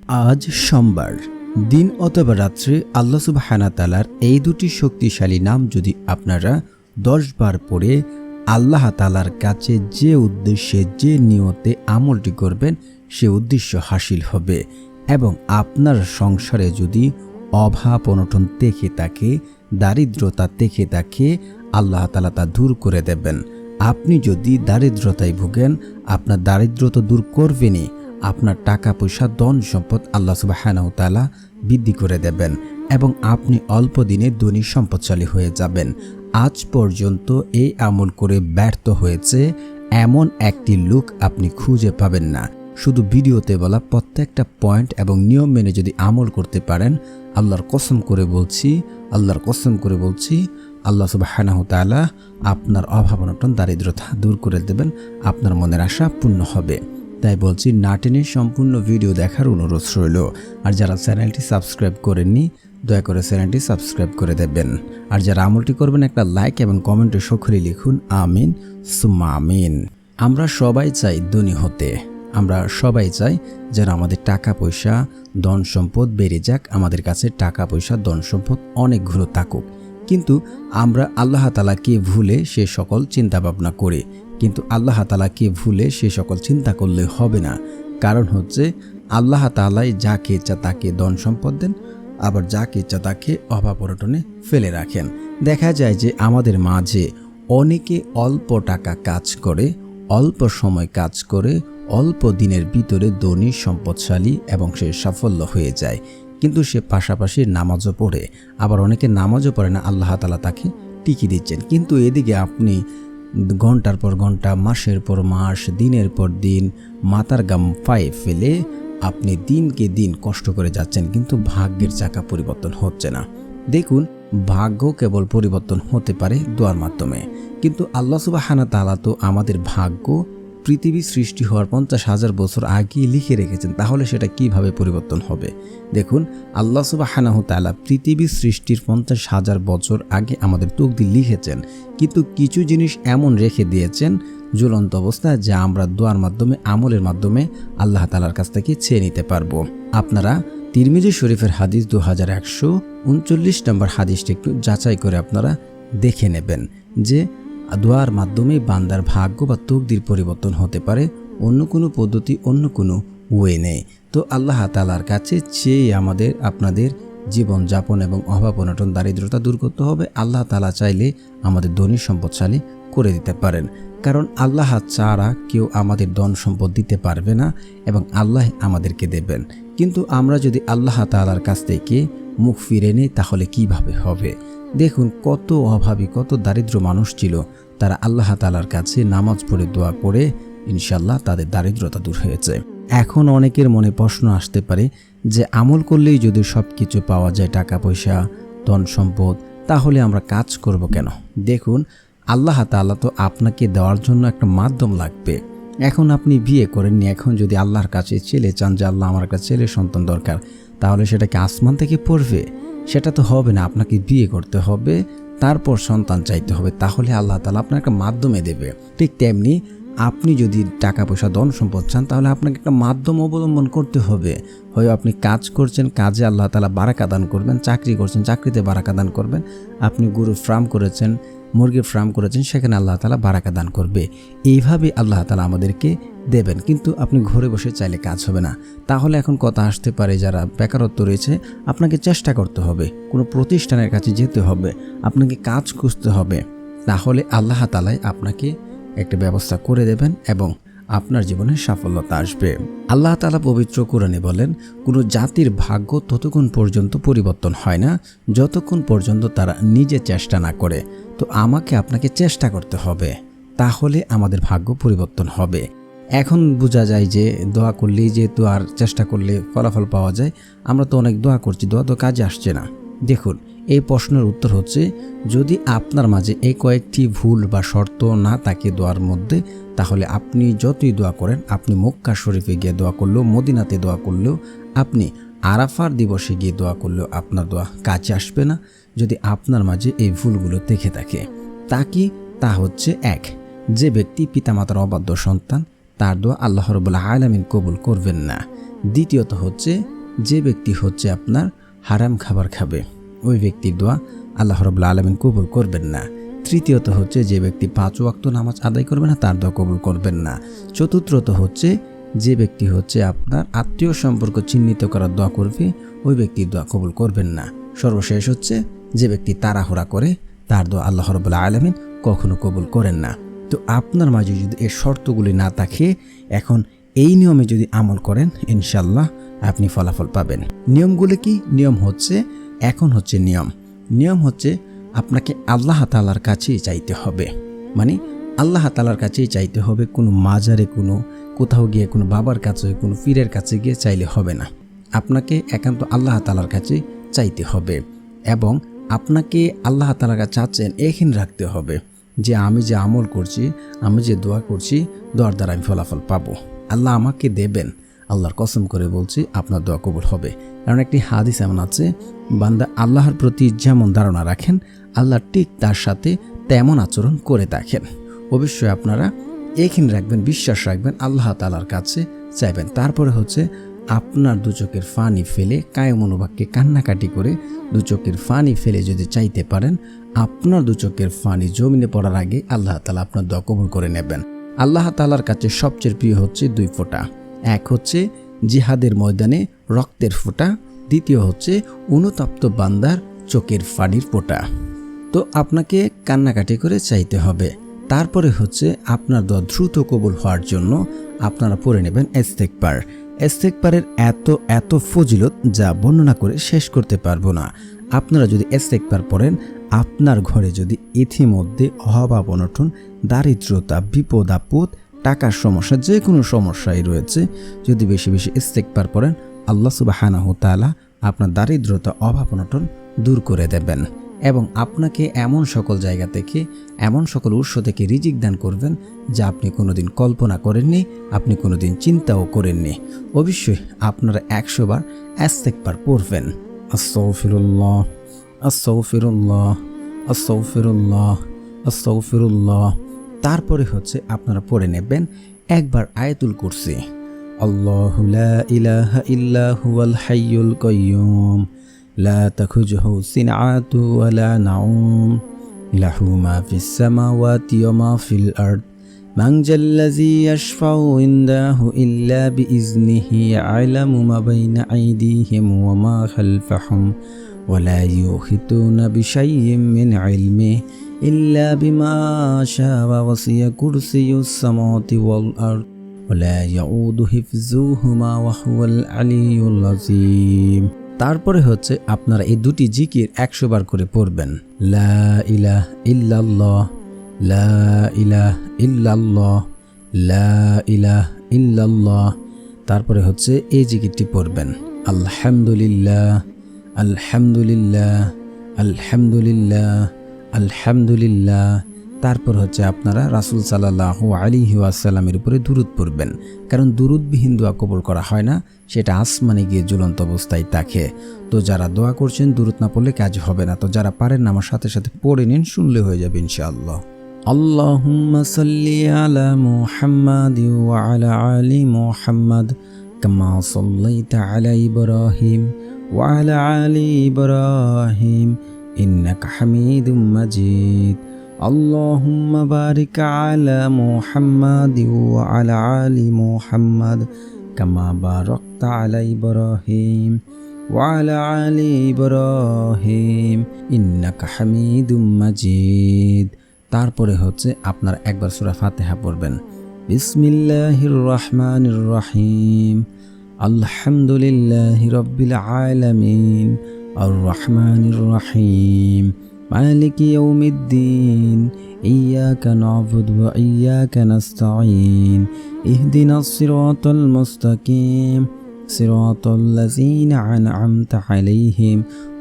আজ সোমবার দিন অথবা রাত্রে আল্লাহ সুবহানাহু ওয়া তাআলার এই দুটি শক্তিশালী নাম যদি আপনারা 10 বার পড়ে আল্লাহ তাআলার কাছে যে উদ্দেশ্যে যে নিয়তে আমলটি করবেন সে উদ্দেশ্য হাসিল হবে এবং আপনার সংসারে যদি অভাব অনটন থেকে থাকে, দারিদ্রতা থেকে থাকে, আল্লাহ তাআলা তা দূর করে দেবেন। আপনি যদি দারিদ্রতায় ভোগেন, আপনার দারিদ্রতা দূর করবেনই, আপনার টাকা পয়সা ধন সম্পদ আল্লাহ সুবহানাহু ওয়া তাআলা বৃদ্ধি করে দেবেন এবং আপনি অল্প দিনে ধনী সম্পদশালী হয়ে যাবেন। আজ পর্যন্ত এই আমল করে ব্যর্থ হয়েছে এমন একটি লোক আপনি খুঁজে পাবেন না। শুধু ভিডিওতে বলা প্রত্যেকটা পয়েন্ট এবং নিয়ম মেনে যদি আমল করতে পারেন, আল্লাহর কসম করে বলছি আল্লাহ সুবহানাহু ওয়া তাআলা আপনার অভাব অনটন দারিদ্রতা দূর করে দেবেন, আপনার মনের আশা পূর্ণ হবে। তাই বলছি, না টেনে সম্পূর্ণ ভিডিও দেখার অনুরোধ রইল। আর যারা চ্যানেলটি সাবস্ক্রাইব করেননি, দয়া করে চ্যানেলটি সাবস্ক্রাইব করে দেবেন। আর যারা আমলটি করবেন একটা লাইক এবং কমেন্টে সকলে লিখুন আমিন সুম্মা আমিন। আমরা সবাই চাই ধনী হতে, আমরা সবাই চাই যেন আমাদের টাকা পয়সা ধন সম্পদ বেড়ে যাক, আমাদের কাছে টাকা পয়সা ধন সম্পদ অনেকগুলো থাকুক। কিন্তু আমরা আল্লাহ তাআলাকে ভুলে সে সকল চিন্তা ভাবনা করি, কিন্তু আল্লাহ তাআলাকে ভুলে সে সকল চিন্তা করলে হবে না। কারণ হচ্ছে আল্লাহ তাআলাই যাকে ইচ্ছা তাকে ধন সম্পদ দেন, আবার যাকে ইচ্ছা তাকে অভাব অনটনে ফেলে রাখেন। দেখা যায় যে আমাদের মাঝে অনেকে অল্প টাকা কাজ করে, অল্প সময় কাজ করে, অল্প দিনের ভিতরে ধনী সম্পদশালী এবং সে সাফল্য হয়ে যায়। কিন্তু সে পাশাপাশি নামাজও পড়ে, আবার অনেকে নামাজও পড়ে না, আল্লাহ তাআলা তাকে টিকিয়ে দিচ্ছেন। কিন্তু এদিকে আপনি ঘন্টার পর ঘন্টা, মাসের পর মাস, দিনের পর দিন মাথার গাম পায়ে ফেলে আপনি দিনকে দিন কষ্ট করে যাচ্ছেন, কিন্তু ভাগ্যের চাকা পরিবর্তন হচ্ছে না। দেখুন, ভাগ্য কেবল পরিবর্তন হতে পারে দোয়ার মাধ্যমে, কিন্তু আল্লাহ সুবহানাহু ওয়া তাআলা তো আমাদের ভাগ্য পৃথিবী সৃষ্টি হওয়ার 50,000 বছর আগেই লিখে রেখেছেন, তাহলে সেটা কিভাবে পরিবর্তন হবে? দেখুন, আল্লাহ সুবহানাহু ওয়া তাআলা পৃথিবী সৃষ্টির 50,000 বছর আগে আমাদের তকদির লিখেছেন, কিন্তু কিছু জিনিস এমন রেখে দিয়েছেন ঝুলন্ত অবস্থায় যা আমরা দোয়ার মাধ্যমে, আমলের মাধ্যমে আল্লাহ তাআলার কাছ থেকে চেয়ে নিতে পারবো। আপনারা তিরমিজি শরীফের হাদিস 2139 নম্বর হাদিসটি একটু যাচাই করে আপনারা দেখে নেবেন যে দোয়ার মাধ্যমে বান্দার ভাগ্য বা তকদির পরিবর্তন হতে পারে, অন্য কোনো পদ্ধতি, অন্য কোনো ওয়ে নেই। তো আল্লাহ তাআলার কাছে চেয়ে আমাদের আপনাদের জীবন যাপন এবং অভাব অনটন দারিদ্রতা দূর করতে হবে। আল্লাহ তাআলা চাইলে আমাদের ধনী সম্পদশালী করে দিতে পারেন, কারণ আল্লাহ ছাড়া কেউ আমাদের ধন সম্পদ দিতে পারবে না এবং আল্লাহ আমাদেরকে দেবেন। কিন্তু আমরা যদি আল্লাহ তাআলার কাছ থেকে মুখ ফিরে নিই তাহলে কিভাবে হবে? দেখুন, কত অভাবী, কত দারিদ্র মানুষ ছিল, তারা আল্লাহ তাআলার কাছে নামাজ পড়ে দোয়া করে ইনশাআল্লাহ তাদের দারিদ্রতা দূর হয়েছে। এখন অনেকের মনে প্রশ্ন আসতে পারে যে আমল করলেই যদি সব কিছু পাওয়া যায়, টাকা পয়সা ধন সম্পদ, তাহলে আমরা কাজ করব কেন? দেখুন, আল্লাহ তাআলা তো আপনাকে দেওয়ার জন্য একটা মাধ্যম লাগবে। এখন আপনি বিয়ে করেননি, এখন যদি আল্লাহর কাছে ছেলে চান যে আল্লাহ আমার একটা ছেলে সন্তান দরকার, তাহলে সেটাকে আসমান থেকে পড়বে? সেটা তো হবে না। আপনাকে বিয়ে করতে হবে, তারপর সন্তান চাইতে হবে, তাহলে আল্লাহ তাআলা আপনার একটা মাধ্যমে দেবে। ঠিক তেমনি আপনি যদি টাকা পয়সা ধন সম্পদ চান, তাহলে আপনাকে একটা মাধ্যম অবলম্বন করতে হবে। হয় আপনি কাজ করছেন, কাজে আল্লাহ তাআলা বারাকা দান করবেন, চাকরি করছেন, চাকরিতে বারাকা দান করবেন, আপনি গরুর ফার্ম করেছেন, মুরগির ফার্ম করেছেন, সেখানে আল্লাহ তাআলা বারাকা দান করবে। এইভাবে আল্লাহ তাআলা আমাদেরকে দেবেন। কিন্তু আপনি ঘরে বসে চাইলে কাজ হবে না। তাহলে এখন কথা আসতে পারে, যারা বেকারত্ব রয়েছে, আপনাকে চেষ্টা করতে হবে, কোনো প্রতিষ্ঠানের কাছে যেতে হবে, আপনাকে কাজ খুঁজতে হবে, তাহলে আল্লাহ তাআলাই আপনাকে একটা ব্যবস্থা করে দেবেন এবং আপনার জীবনে সাফল্যতা আসবে। আল্লাহ তাআলা পবিত্র কোরআনে বলেন, কোনো জাতির ভাগ্য ততক্ষণ পর্যন্ত পরিবর্তন হয় না যতক্ষণ পর্যন্ত তারা নিজে চেষ্টা না করে। তো আমাকে আপনাকে চেষ্টা করতে হবে, তাহলে আমাদের ভাগ্য পরিবর্তন হবে। এখন বোঝা যায় যে দোয়া করলেই যেহেতু আর চেষ্টা করলে ফলাফল পাওয়া যায়, আমরা তো অনেক দোয়া করছি, দোয়া তো কাজে আসছে না। দেখুন, এই প্রশ্নের উত্তর হচ্ছে, যদি আপনার মাঝে এই কয়েকটি ভুল বা শর্ত না থাকে দোয়ার মধ্যে, তাহলে আপনি যতই দোয়া করেন, আপনি মক্কা শরীফে গিয়ে দোয়া করলেও, মদিনাতে দোয়া করলেও, আপনি আরাফার দিবসে গিয়ে দোয়া করলেও আপনার দোয়া কাজে আসবে না, যদি আপনার মাঝে এই ভুলগুলো দেখে থাকে। তা কি? তা হচ্ছে, এক, যে ব্যক্তি পিতামাতার অবাধ্য সন্তান, তার দোয়া আল্লাহ রাব্বুল আলামিন কবুল করবেন না। দ্বিতীয়ত হচ্ছে, যে ব্যক্তি হচ্ছে আপনার হারাম খাবার খাবে ওই ব্যক্তির দোয়া আল্লাহ রাব্বুল আলামিন কবুল করবেন না। তৃতীয়ত হচ্ছে যে ব্যক্তি 5 ওয়াক্ত নামাজ আদায় করবে না তার দোয়া কবুল করবেন না। চতুর্থত হচ্ছে যে ব্যক্তি হচ্ছে আপনার আত্মীয় সম্পর্ক চিহ্নিত করার দোয়া করবে ওই ব্যক্তির দোয়া কবুল করবেন না। সর্বশেষ হচ্ছে যে ব্যক্তি তাড়াহুড়া করে তার দোয়া আল্লাহ রাব্বুল আলামিন কখনো কবুল করেন না। তো আপনার মাঝে যদি এই শর্তগুলি না থাকে, এখন এই নিয়মে যদি আমল করেন ইনশাল্লাহ আপনি ফলাফল পাবেন। নিয়মগুলো কি? নিয়ম হচ্ছে নিয়ম হচ্ছে আপনাকে আল্লাহ তাআলার কাছেই চাইতে হবে। মানে আল্লাহ তাআলার কাছেই চাইতে হবে, কোনো মাজারে কোনো কোথাও গিয়ে কোনো বাবার কাছে কোনো পীরের কাছে গিয়ে চাইলে হবে না। আপনাকে একান্ত আল্লাহ তাআলার কাছে চাইতে হবে এবং আপনাকে আল্লাহ তাআলার কাছে চাচ্ছেন এখানে রাখতে হবে যে আমি যে আমল করছি, আমি যে দোয়া করছি, দোয়ার দ্বারা আমি ফলাফল পাবো, আল্লাহ আমাকে দেবেন। আল্লাহর কসম করে বলছি আপনার দোয়া কবুল হবে। কারণ একটি হাদিস এমন আছে, বান্দা আল্লাহর প্রতি যেমন ধারণা রাখেন আল্লাহ ঠিক তার সাথে তেমন আচরণ করে দেখেন। অবশ্যই আপনারা এখানে রাখবেন, বিশ্বাস রাখবেন, আল্লাহ তাআলার কাছে চাইবেন। তারপরে হচ্ছে আপনার দু চোখের পানি ফেলে কায়ম অনুবাককে কান্নাকাটি করে দু চোখের পানি ফেলে যদি চাইতে পারেন, আপনার দু চোখের পানি জমিনে পড়ার আগে আল্লাহ তাআলা আপনার দোয়া কবুল করে নেবেন। আল্লাহ তাআলার কাছে সবচেয়ে প্রিয় হচ্ছে 2 ফোঁটা। এক হচ্ছে জিহাদের ময়দানে রক্তের ফোঁটা, দ্বিতীয় হচ্ছে অনুতপ্ত বান্দার চোখের পানির ফোঁটা। তো আপনাকে কান্নাকাটি করে চাইতে হবে। তারপরে হচ্ছে আপনার দোয়া দ্রুত কবুল হওয়ার জন্য আপনারা পড়ে নেবেন ইস্তেগফার। ইস্তেগফারের এত ফজিলত যা বর্ণনা করে শেষ করতে পারবো না। আপনারা যদি ইস্তেগফার পড়েন, আপনার ঘরে যদি ইতিমধ্যে অভাব অনটন, দারিদ্রতা, বিপদ আপদ, টাকার সমস্যা, যে কোনো সমস্যাই রয়েছে, যদি বেশি বেশি ইস্তেগফার পড়েন আল্লাহ সুবহানাহু তাআলা আপনার দারিদ্রতা, অভাব অনটন দূর করে দেবেন এবং আপনাকে এমন সকল জায়গা থেকে, এমন সকল উৎস থেকে রিজিক দান করবেন যা আপনি কোনোদিন কল্পনা করেননি, আপনি কোনোদিন চিন্তাও করেননি। অবশ্যই আপনারা 100 বার ইস্তেগফার পড়বেন। আস্তাগফিরুল্লাহ, আস্তাগফিরুল্লাহ, আস্তাগফিরুল্লাহ, আস্তাগফিরুল্লাহ। তারপরে হচ্ছে আপনারা পড়ে নেবেন একবার আয়াতুল কুরসি। আল্লাহু লা ইলাহা ইল্লা হুয়াল হাইয়ুল কাইয়্যুম লা তাখুযুহু সিনআতু ওয়া লা নাউম লাহু মা ফিস সামাওয়াতি ওয়া মা ফিল আরদ মান জাল্লাযী ইয়াশফাউ ইনদাহু ইল্লা বিইজনিহি ইয়ালামু মা বাইনা আইদিহিম ওয়া মা খালফাহুম ওয়া লা ইউহিতুনা বিশাইইন মিন ইলমিহি ইল্লা বিমা শাআ ওয়াসিয়া কুরসিয়ুস সামাওয়াতি ওয়াল আরদ ওয়া লা ইয়াউদু হিফযুহুমা ওয়া হুয়াল আলিয়্যুল আযীম। তারপরে হচ্ছে আপনারা এই 2টি জিকির 100 বার করে পড়বেন। লা ইলাহা ইল্লাল্লাহ, লা ইলাহা ইল্লাল্লাহ, লা ইলাহা ইল্লাল্লাহ। তারপরে হচ্ছে এই জিকিরটি পড়বেন, আলহামদুলিল্লাহ, আলহামদুলিল্লাহ, আলহামদুলিল্লাহ, আলহামদুলিল্লাহ। তারপর হচ্ছে আপনারা রাসূল সাল্লাল্লাহু আলাইহি ওয়াসাল্লামের উপরে দুরূদ পড়বেন, কারণ দুরূদবিহীন দোয়া কবুল করা হয় না, সেটা আসমানে গিয়ে ঝুলন্ত অবস্থায় থাকে। তো যারা দোয়া করছেন দুরূদ না পড়লে কাজ হবে না। তো যারা পারেন না আমার সাথে সাথে পড়ে নিন, শুনলে হয়ে যাবে ইনশাআল্লাহ। আল্লাহুম্মা সাল্লি আলা মুহাম্মাদ ওয়া আলা আলি মুহাম্মাদ কামা সাল্লাইতা আলা ইব্রাহিম ওয়া আলা আলি ইব্রাহিম ইন্নাকা হামিদুম মাজিদ। আল্লাহুম্মা বারিক আলা মুহাম্মাদ ওয়া আলা আলি মুহাম্মাদ কামা বারাকতা আলা ইব্রাহিম ওয়া আলা আলি ইব্রাহিম ইন্নাকা হামিদুম মাজিদ। তারপরে হচ্ছে আপনারা একবার সূরা ফাতিহা পড়বেন। বিসমিল্লাহির রহমানির রহিম, আলহামদুলিল্লাহি রাব্বিল আলামিন, আর রহমানির রহিম, মালিকি ইয়াউমিদ্দিন, ইয়্যাকা না'বুদু ওয়া ইয়্যাকা নাস্তাঈন, ইহদিনাস সিরাতাল মুস্তাকিম, সিরাতাল লাযীনা আন'আমতা আলাইহিম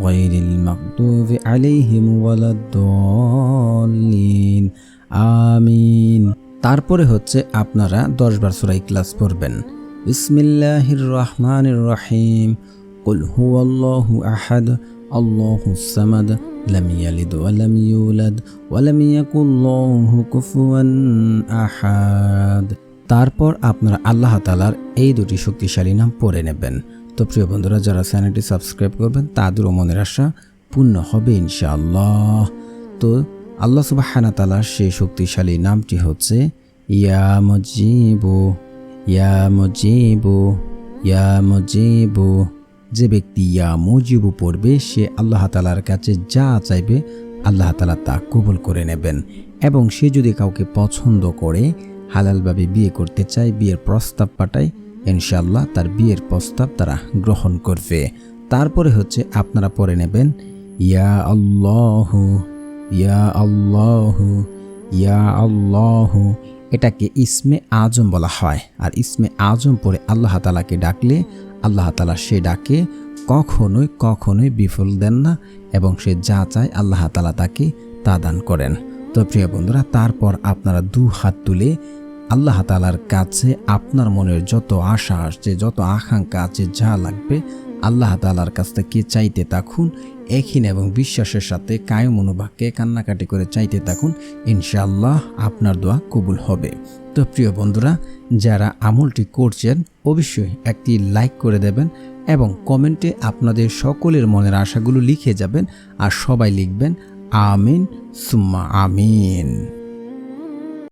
গায়রিল মাগদুবি আলাইহিম ওয়ালাদ-দাল্লিন, আমিন। তারপরে হচ্ছে আপনারা 10 বার সূরা ইখলাস পড়বেন। বিসমিল্লাহির রহমানির রহিম, কুল হুয়াল্লাহু আহাদ, আল্লাহুস সামাদ, লাম ইয়ালিদ ওয়া লাম ইউলাদ ওয়া লাম ইয়াকুল লাহু কুফুয়ান আহাদ। তারপর আপনারা আল্লাহ তাআলার এই 2টি শক্তিশালী নাম পড়ে নেবেন, তো প্রিয় বন্ধুরা, যারা চ্যানেলটি সাবস্ক্রাইব করবেন তাদেরও মনের আশা পূর্ণ হবে ইনশাআল্লাহ। তো আল্লাহ সুবহানাহু ওয়া তাআলার সেই শক্তিশালী নামটি হচ্ছে ইয়া মুজিবু, ইয়া মুজিবু, ইয়া মুজিবু। যে ব্যক্তি ইয়া মুজিবু পড়বে সে আল্লাহ তাআলার কাছে যা চাইবে আল্লাহ তাআলা তা কবুল করে নেবেন। এবং সে যদি কাউকে পছন্দ করে, হালালভাবে বিয়ে করতে চায়, বিয়ের প্রস্তাব পাঠায়, ইনশাআল্লাহ তার বিয়ের প্রস্তাব তারা গ্রহণ করবে। তারপরে হচ্ছে আপনারা পড়ে নেবেন ইয়া আল্লাহু, ইয়া আল্লাহু, ইয়া আল্লাহু। এটাকে ইসমে আজম বলা হয়। আর ইসমে আজম পড়ে আল্লাহ তাআলাকে ডাকলে আল্লাহ তাআলা সে ডাকে কখনোই কখনোই বিফল দেন না, এবং সে যা চায় আল্লাহ তাআলা তাকে তা দান করেন। তো প্রিয় বন্ধুরা, তারপর আপনারা 2 হাত তুলে আল্লাহ তাআলার কাছে আপনার মনের যত আশা আসছে, যত আকাঙ্ক্ষা আছে, যা লাগবে আল্লাহ তাআলার কাছ থেকে চাইতে থাকুন। এখিন এবং বিশ্বাসের সাথে কায় মনোভাবকে কান্নাকাটি করে চাইতে থাকুন, ইনশাআল্লাহ আপনার দোয়া কবুল হবে। তো প্রিয় বন্ধুরা, যারা আমলটি করছেন অবশ্যই একটি লাইক করে দেবেন এবং কমেন্টে আপনাদের সকলের মনের আশাগুলো লিখে যাবেন। আর সবাই লিখবেন আমিন সুম্মা আমিন।